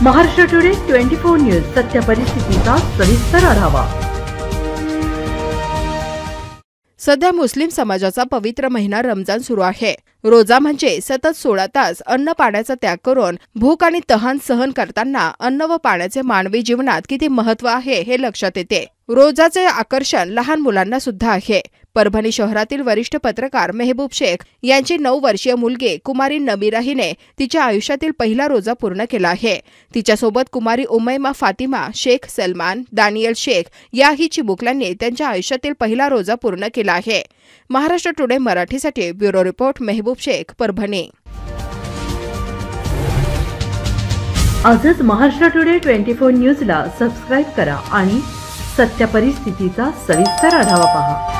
Maharashtra today 24 news सत्य परिस्थितीचा सविस्तर आढावा। सध्या मुस्लिम समाजाचा पवित्र महिना रमजान सुरू आहे। रोजा म्हणजे सतत 16 तास अन्न पाण्याचा त्याग करून भूक आणि तहान सहन करताना अन्न व पाण्याचे मानवी जीवनात किती महत्त्व आहे हे लक्षात येते। रोजाचे आकर्षण लहान मुलांना सुद्धा आहे। परभणी शहरातील वरिष्ठ पत्रकार मेहबूब शेख यांची 9 वर्षीय मुलगी कुमारी नमीरा हिने तिच्या आयुष्यातील पहिला रोजा पूर्ण केला आहे। तिच्यासोबत कुमारी उमैमा फातिमा शेख, सलमान, दानियल शेख याही चिमुकल्यांनी त्यांच्या आयुष्यातील पहिला रोजा पूर्ण केला आहे। महाराष्ट्र टुडे मराठीसाठी ब्युरो रिपोर्ट मेहबूब शेख, परभणी। आजच महाराष्ट्र टुडे 24 न्यूजला सबस्क्राइब करा आणि सत्य परिस्थितीचा सविस्तर आढावा पहा।